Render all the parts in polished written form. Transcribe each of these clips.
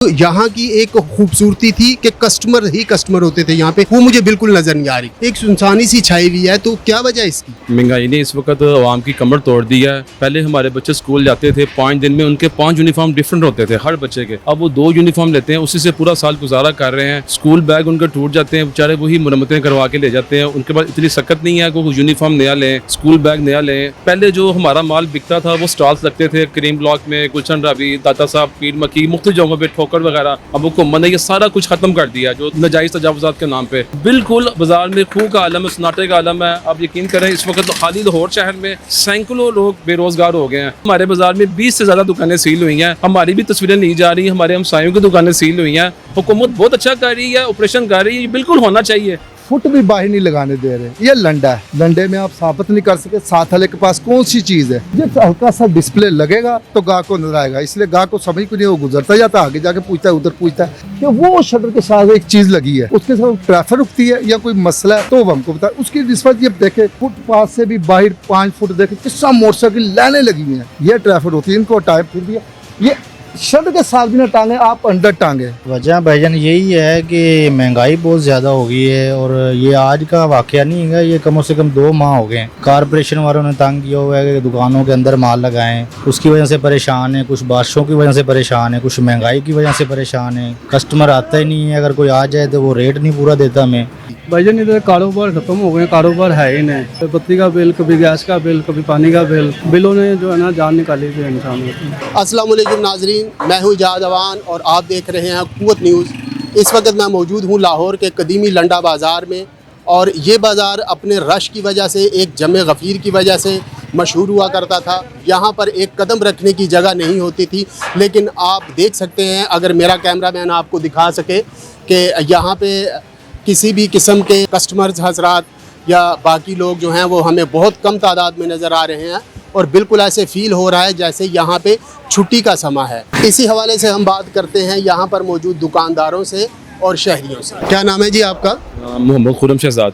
तो यहाँ की एक खूबसूरती थी कि कस्टमर ही कस्टमर होते थे यहाँ पे, वो मुझे बिल्कुल नजर नहीं आ रही। एक सुनसानी सी छाई हुई है, तो क्या वजह है इसकी? महंगाई ने इस वक्त आवाम की कमर तोड़ दी है। पहले हमारे बच्चे स्कूल जाते थे, 5 दिन में उनके 5 यूनिफॉर्म डिफरेंट होते थे हर बच्चे के। अब वो 2 यूनिफॉर्म लेते हैं, उसी से पूरा साल गुजारा कर रहे हैं। स्कूल बैग उनके टूट जाते हैं, बेचारे वही मुरम्मतें करवा के ले जाते हैं। उनके पास इतनी सकत नहीं है कि वो यूनिफॉर्म नया लें, स्कूल बैग नया लें। पहले जो हमारा माल बिकता था वो स्टॉल्स लगते थे करीम ब्लॉक में, गुलशन रावी, दाता साहब, पीर मकी, मुख्तलिफ जगहों पे ठोकर वगैरह। अब हुकूमत ने ये सारा कुछ खत्म कर दिया जो नाजायज तजावुजात के नाम पे। बिल्कुल बाजार में खूह का आलम है, सन्नाटे का आलम है। आप यकीन करें इस वक्त खाली लाहौर शहर में सैकड़ों लोग बेरोजगार हो गए हैं। हमारे बाजार में 20 से ज्यादा दुकानें सील हुई हैं। हमारी भी तस्वीरें ली जा रही हैं, हमारे हमसायों की दुकानें सील हुई हैं। हुकूमत बहुत अच्छा कर रही है, ऑपरेशन कर रही है, ये बिल्कुल होना चाहिए। फुट भी बाहर नहीं लगाने दे रहे। ये लंडा है, लंडे में आप साबित नहीं कर सके साथ वाले के पास कौन सी चीज है। जब हल्का सा डिस्प्ले लगेगा तो गाहक को नजर आएगा, इसलिए गाहक को समझ को नहीं, वो गुजरता जाता आगे जाके पूछता है, उधर पूछता है कि वो शटर के साथ एक चीज लगी है, उसके साथ ट्रैफिक रुकती है या कोई मसला है तो वो हमको बताए। उसकी रिश्वत ये देखे, फुटपाथ से भी बाहर 5 फुट देखे किस्सा मोटरसाइकिल लाने लगी हुई है। ये ट्रैफिक होती है, इनको टाइम फिर भी ये शर्ट के साथ भी ना टांगे, आप अंडर टांगे। वजह भाईजान यही है कि महंगाई बहुत ज़्यादा हो गई है और ये आज का वाकया नहीं है, ये कम से कम 2 माह हो गए हैं। कारपोरेशन वालों ने तंग किया हुआ है कि दुकानों के अंदर माल लगाएं, उसकी वजह से परेशान है। कुछ बारिशों की वजह से परेशान है, कुछ महंगाई की वजह से परेशान है। कस्टमर आता ही नहीं है, अगर कोई आ जाए तो वो रेट नहीं पूरा देता हमें। भाईजान इधर कारोबार खत्म हो गए, कारोबार है ही नहीं। तो बत्ती का बिल, कभी गैस का बिल, कभी पानी का बिलों ने जो है ना जान निकाली थी इंसान की। अस्सलाम वालेकुम नाजरीन, मैं हूँ इजाद अवान और आप देख रहे हैं कुव्वत न्यूज़। इस वक्त मैं मौजूद हूँ लाहौर के कदीमी लंडा बाज़ार में, और ये बाज़ार अपने रश की वजह से, एक जमे गफ़ीर की वजह से मशहूर हुआ करता था। यहाँ पर एक कदम रखने की जगह नहीं होती थी, लेकिन आप देख सकते हैं, अगर मेरा कैमरामैन आपको दिखा सके, कि यहाँ पे किसी भी किस्म के कस्टमर्स हजरात या बाकी लोग जो हैं वो हमें बहुत कम तादाद में नज़र आ रहे हैं, और बिल्कुल ऐसे फ़ील हो रहा है जैसे यहाँ पे छुट्टी का समा है। इसी हवाले से हम बात करते हैं यहाँ पर मौजूद दुकानदारों से और शहरियों से। क्या नाम है जी आपका? मोहम्मद खुरम शहजाद।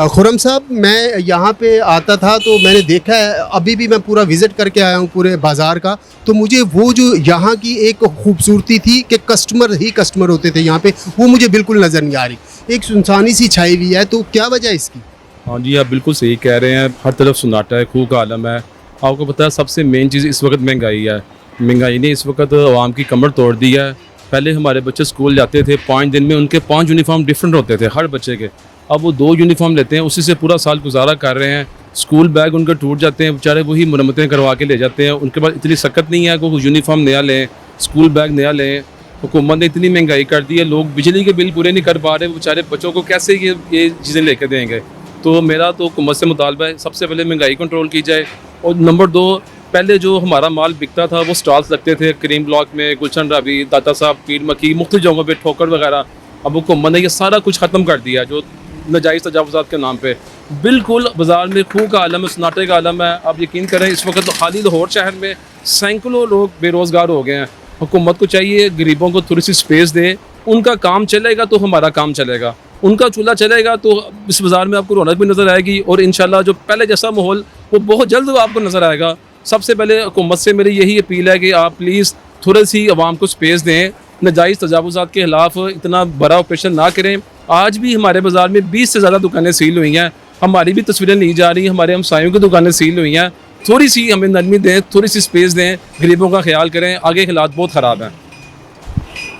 खुरम साहब, मैं यहाँ पे आता था तो मैंने देखा है, अभी भी मैं पूरा विज़िट करके आया हूँ पूरे बाज़ार का, तो मुझे वो जो यहाँ की एक खूबसूरती थी कि कस्टमर ही कस्टमर होते थे यहाँ पे, वो मुझे बिल्कुल नज़र नहीं आ रही। एक सुनसानी सी छाई हुई है, तो क्या वजह है इसकी? हाँ जी, आप बिल्कुल सही कह रहे हैं। हर तरफ सन्नाटा है, खूह का आलम है। आपको पता है सबसे मेन चीज़ इस वक्त महंगाई है। महंगाई ने इस वक्त आवाम की कमर तोड़ दी है। पहले हमारे बच्चे स्कूल जाते थे, 5 दिन में उनके 5 यूनिफॉर्म डिफरेंट होते थे हर बच्चे के। अब वो 2 यूनिफॉर्म लेते हैं, उसी से पूरा साल गुजारा कर रहे हैं। स्कूल बैग उनके टूट जाते हैं, बेचारे वही मुरम्मतें करवा के ले जाते हैं। उनके पास इतनी सकत नहीं है कि वो यूनिफॉर्म नया लें, स्कूल बैग नया लें। हुकूमत ने इतनी महंगाई कर दी है, लोग बिजली के बिल पूरे नहीं कर पा रहे, बेचारे बच्चों को कैसे ये चीज़ें लेके देंगे। तो मेरा तो हुकूमत से मुतालबा है, सबसे पहले महंगाई कंट्रोल की जाए। और नंबर 2, पहले जो हमारा माल बिकता था वो स्टॉल्स लगते थे करीम ब्लॉक में, गुलशन रावी, दाता साहब, पीर मकी, मुख्तलिफ जगहों पे ठोकर वगैरह। अब हुकूमत ने ये सारा कुछ ख़त्म कर दिया जो नाजायज़ तजावुजात के नाम पे। बिल्कुल बाजार में खूह का आलम है, सन्नाटे का आलम है। आप यकीन करें इस वक्त खाली लाहौर शहर में सैकड़ों लोग बेरोज़गार हो गए हैं। हुकूमत को चाहिए गरीबों को थोड़ी सी स्पेस दे, उनका काम चलेगा तो हमारा काम चलेगा, उनका चूल्हा चलेगा तो इस बाज़ार में आपको रौनक भी नज़र आएगी, और इंशाल्लाह जो पहले जैसा माहौल वो बहुत जल्द आपको नज़र आएगा। सबसे पहले हुकूमत से मेरी यही अपील है कि आप प्लीज़ थोड़ी सी आवाम को स्पेस दें, नाजायज़ तजावुजात के खिलाफ इतना बड़ा ऑपरेशन ना करें। आज भी हमारे बाज़ार में 20 से ज़्यादा दुकानें सील हुई हैं, हमारी भी तस्वीरें ली जा रही हैं, हमारे हमसायों की दुकानें सील हुई हैं। थोड़ी सी हमें नरमी दें, थोड़ी सी स्पेस दें, गरीबों का ख्याल करें, आगे हालात बहुत ख़राब हैं।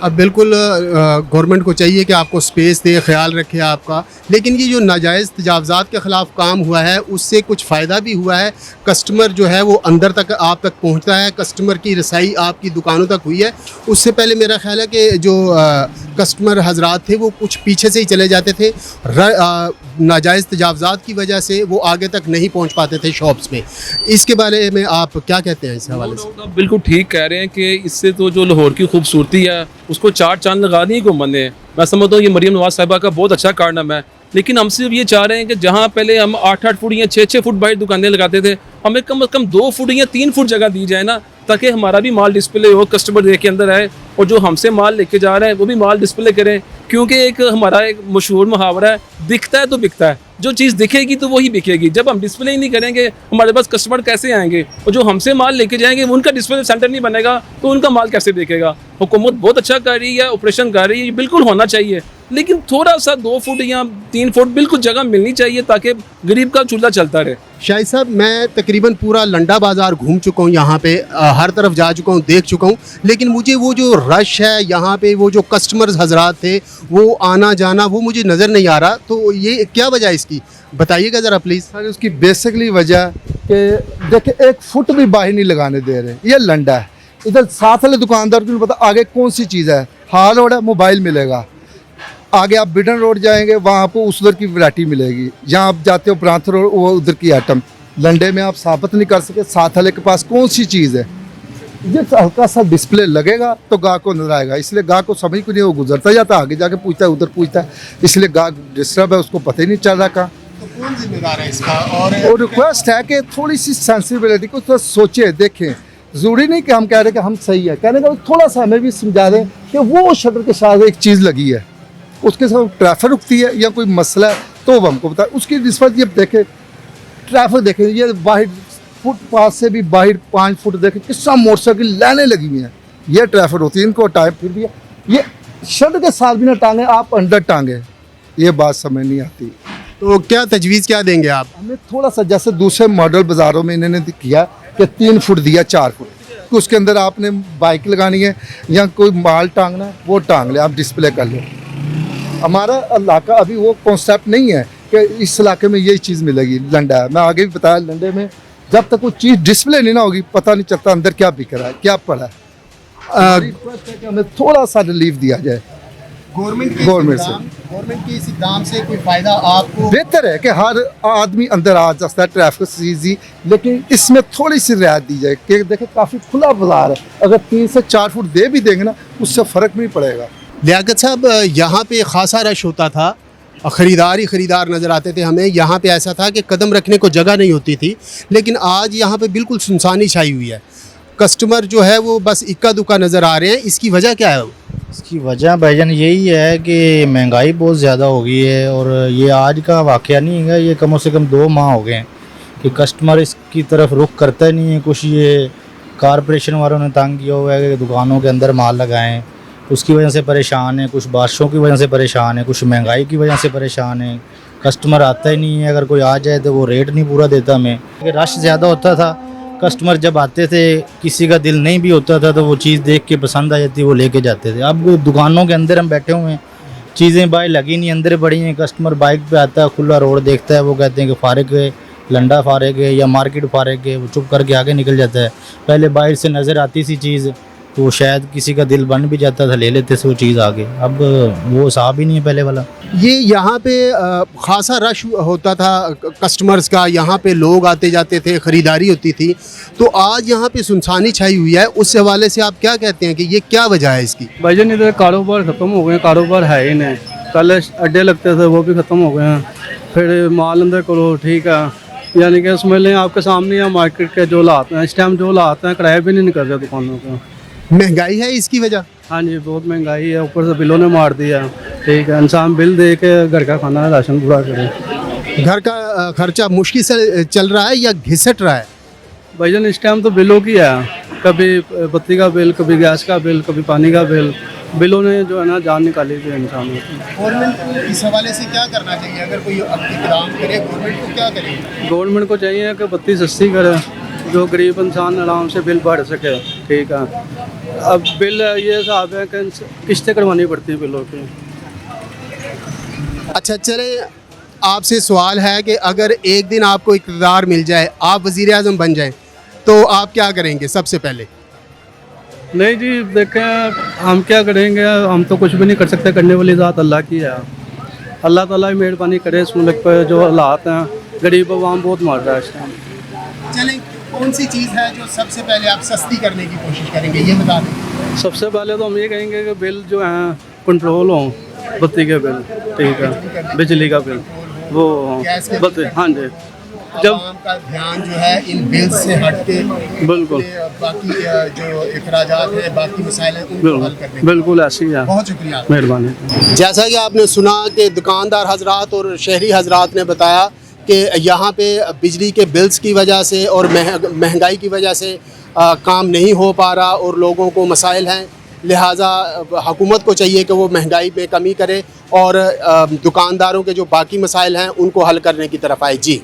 अब बिल्कुल गवर्नमेंट को चाहिए कि आपको स्पेस दे, ख्याल रखे आपका, लेकिन ये जो नाजायज़ तजावुज़ात के ख़िलाफ़ काम हुआ है उससे कुछ फ़ायदा भी हुआ है। कस्टमर जो है वो अंदर तक आप तक पहुंचता है, कस्टमर की रसाई आपकी दुकानों तक हुई है। उससे पहले मेरा ख्याल है कि जो कस्टमर हजरात थे वो कुछ पीछे से ही चले जाते थे, नाजायज़ तजावुज़ात की वजह से वो आगे तक नहीं पहुँच पाते थे शॉप्स में। इसके बारे में आप क्या कहते हैं इस हवाले से? आप बिल्कुल ठीक कह रहे हैं कि इससे तो जो लाहौर की खूबसूरती है उसको 4 चांद लगा दी हुकूमत ने। मैं समझता हूँ ये मरीम नवाज साहिबा का बहुत अच्छा कारनामा है, लेकिन हम सिर्फ ये चाह रहे हैं कि जहाँ पहले हम 8-8 फुट या 6-6 फुट बाहर दुकानें लगाते थे, हमें कम से कम 2 फुट या 3 फुट जगह दी जाए ना, ताकि हमारा भी माल डिस्प्ले हो, कस्टमर देख के अंदर आए, और जो हमसे माल लेके जा रहे हैं वो भी माल डिस्प्ले करें क्योंकि एक हमारा एक मशहूर मुहावरा है, दिखता है तो बिकता है। जो चीज़ दिखेगी तो वही बिकेगी। जब हम डिस्प्ले ही नहीं करेंगे, हमारे पास कस्टमर कैसे आएंगे? और जो हमसे माल लेके जाएंगे, उनका डिस्प्ले सेंटर नहीं बनेगा तो उनका माल कैसे बिकेगा? हुकूमत बहुत अच्छा कर रही है, ऑपरेशन कर रही है, ये बिल्कुल होना चाहिए, लेकिन थोड़ा सा 2 फुट या 3 फुट बिल्कुल जगह मिलनी चाहिए ताकि गरीब का चूल्हा चलता रहे। शाहिद साहब, मैं तकरीबन पूरा लंडा बाज़ार घूम चुका हूँ, यहाँ पे हर तरफ जा चुका हूँ, देख चुका हूँ, लेकिन मुझे वो जो रश है यहाँ पे, वो जो कस्टमर्स हजरात थे, वो आना जाना, वो मुझे नज़र नहीं आ रहा। तो ये क्या वजह है इसकी, बताइएगा ज़रा प्लीज़। सर उसकी बेसिकली वजह कि देखिए 1 फुट भी बाहर नहीं लगाने दे रहे, ये लंडा है। इधर साथ वाले दुकानदार को नहीं पता आगे कौन सी चीज़ है। हाल रोड है, मोबाइल मिलेगा। आगे आप बिडन रोड जाएंगे, वहाँ आपको उस उधर की वैरायटी मिलेगी। जहाँ आप जाते हो प्रांत रोड, वो उधर की आइटम। लंडे में आप साबित नहीं कर सके साथ वाले के पास कौन सी चीज़ है। ये हल्का सा डिस्प्ले लगेगा तो गाहक को नजर आएगा, इसलिए गाहक को समझ को नहीं, वो गुजरता जाता आगे जाके पूछता है, उधर पूछता है, इसलिए गाहक डिस्टर्ब है, उसको पता ही नहीं चल रहा कहाँ। तो कौन जिम्मेदार है इसका? और रिक्वेस्ट है कि थोड़ी सी सेंसिबिलिटी को थोड़ा सोचे देखें। ज़रूरी नहीं कि हम कह रहे कि हम सही है, कहने का थोड़ा सा हमें भी समझा दें कि वो शटर के साथ एक चीज़ लगी है, उसके साथ ट्रैफिक रुकती है या कोई मसला है तो वो हमको बताए। उसकी निस्बत ये देखें, ट्रैफिक देखें, ये बाहर फुटपाथ से भी बाहर 5 फुट देखें कितना मोटरसाइकिल लाइनें लगी हुई हैं, ये ट्रैफिक होती है। इनको टाइम फिर भी ये शटर के साथ भी ना टांगे, आप अंदर टांगे, ये बात समझ नहीं आती। तो क्या तजवीज़ क्या देंगे आप? हमें थोड़ा सा जैसे दूसरे मॉडल बाज़ारों में इन्होंने किया कि 3 फुट दिया, 4 फुट, तो उसके अंदर आपने बाइक लगानी है या कोई माल टांगना है, वो टांग ले, आप डिस्प्ले कर ले। हमारा इलाका अभी वो कॉन्सेप्ट नहीं है कि इस इलाके में यही चीज़ मिलेगी। लंडा है, मैं आगे भी बताया, लंडे में जब तक कोई चीज़ डिस्प्ले नहीं ना होगी, पता नहीं चलता अंदर क्या बिक रहा है, क्या पड़ा है। रिक्वेस्ट है कि हमें थोड़ा सा रिलीफ दिया जाए गवर्नमेंट के इस इक़दाम से कोई फ़ायदा आपको? बेहतर है कि हर आदमी अंदर आ सकता है, ट्रैफिक सीजी, लेकिन इसमें थोड़ी सी रियायत दी जाए कि देखिए काफ़ी खुला बाजार है, अगर 3 से 4 फुट दे भी देंगे ना, उससे फ़र्क नहीं पड़ेगा। लियाकत साहब, यहाँ पे ख़ासा रश होता था, ख़रीदार ही ख़रीदार नज़र आते थे हमें। यहाँ पे ऐसा था कि कदम रखने को जगह नहीं होती थी, लेकिन आज यहाँ पे बिल्कुल सुनसानी छाई हुई है। कस्टमर जो है वो बस इक्का दुक्का नज़र आ रहे हैं। इसकी वजह क्या है? इसकी वजह भाईजान यही है कि महंगाई बहुत ज़्यादा हो गई है, और ये आज का वाक़या नहीं है, ये कम से कम 2 माह हो गए हैं कि कस्टमर इसकी तरफ रुख करता ही नहीं है। कुछ ये कारपोरेशन वालों ने तंग किया हुआ है कि दुकानों के अंदर माल लगाएं, उसकी वजह से परेशान है, कुछ बारिशों की वजह से परेशान है, कुछ महंगाई की वजह से परेशान है। कस्टमर आता ही नहीं है, अगर कोई आ जाए तो वो रेट नहीं पूरा देता हमें। रश ज़्यादा होता था, कस्टमर जब आते थे, किसी का दिल नहीं भी होता था तो वो चीज़ देख के पसंद आ जाती, वो लेके जाते थे। अब दुकानों के अंदर हम बैठे हुए हैं, चीज़ें बाहर लगी नहीं, अंदर पड़ी हैं। कस्टमर बाइक पे आता है, खुला रोड देखता है, वो कहते हैं कि फारिग है, लंडा फारिग है या मार्केट फारिग है, वो चुप करके आगे निकल जाता है। पहले बाहर से नज़र आती सी चीज़ तो शायद किसी का दिल बन भी जाता था, ले लेते थे वो चीज़ आगे। अब वो हिसाब ही नहीं है पहले वाला। ये यहाँ पे ख़ासा रश होता था कस्टमर्स का, यहाँ पे लोग आते जाते थे, ख़रीदारी होती थी, तो आज यहाँ पे सुनसानी छाई हुई है। उस हवाले से आप क्या कहते हैं कि ये क्या वजह है इसकी? भाईजान इधर कारोबार ख़त्म हो गए, कारोबार है ही नहीं। पहले अड्डे लगते थे, वो भी ख़त्म हो गए हैं। फिर माल अंदर करो, ठीक है, यानी कि समझ लें आपके सामने या मार्केट के जो लाते हैं, इस टाइम जो लाते हैं किराया भी नहीं निकल रहे दुकानों का। महंगाई है इसकी वजह? हाँ जी, बहुत महंगाई है, ऊपर से बिलों ने मार दिया। ठीक है, इंसान बिल दे के घर का खाना राशन पूरा करे। घर का खर्चा मुश्किल से चल रहा है या घिसट रहा है? भाईजान इस टाइम तो बिलों की है, कभी बत्ती का बिल, कभी गैस का बिल, कभी पानी का बिल, बिलों ने जो है ना जान निकाली थी इंसानों की। गवर्नमेंट को इस हवाले से क्या करना चाहिए? अगर कोई इक़दाम करे, गवर्नमेंट को क्या करे? गवर्नमेंट को चाहिए कि बत्ती सस्ती करे, जो गरीब इंसान आराम से बिल भर सके। ठीक है, अब बिल ये हिसाब है कि किस्तें करवानी पड़ती हैं बिलों की। अच्छा, चले आपसे सवाल है कि अगर एक दिन आपको इक़्तिदार मिल जाए, आप वज़ीर आज़म बन जाएं, तो आप क्या करेंगे सबसे पहले? नहीं जी, देखें हम क्या करेंगे, हम तो कुछ भी नहीं कर सकते, करने वाली ज़ात अल्लाह की है। अल्लाह ताला ही मेहरबानी करे इस मुल्क पर। जो हालात हैं, गरीब अवाम बहुत मर रहा है इस टाइम। चलें, कौन सी चीज़ है जो सबसे पहले आप सस्ती करने की कोशिश करेंगे, ये बता दें। सबसे पहले तो हम ये कहेंगे कि बिल जो हैं कंट्रोल हों, बत्ती के बिल, ठीक है, बिजली का बिल, वो गैस के बत्ती, हाँ जी, जब आवाम का ध्यान जो है इन बिल्स से हट के बिल्कुल बाकी जो इखराजात है, बाकी मसाइल हैं, उनको हल करने की। बिल्कुल ऐसी है, बहुत शुक्रिया। मेहरबानी। जैसा कि आपने सुना कि दुकानदार हजरात और शहरी हजरात ने बताया कि यहाँ पे बिजली के बिल्स की वजह से और महंगाई की वजह से काम नहीं हो पा रहा और लोगों को मसाइल हैं, लिहाजा हुकूमत को चाहिए कि वो महंगाई में कमी करे और दुकानदारों के जो बाकी मसाइल हैं उनको हल करने की तरफ आए। जी।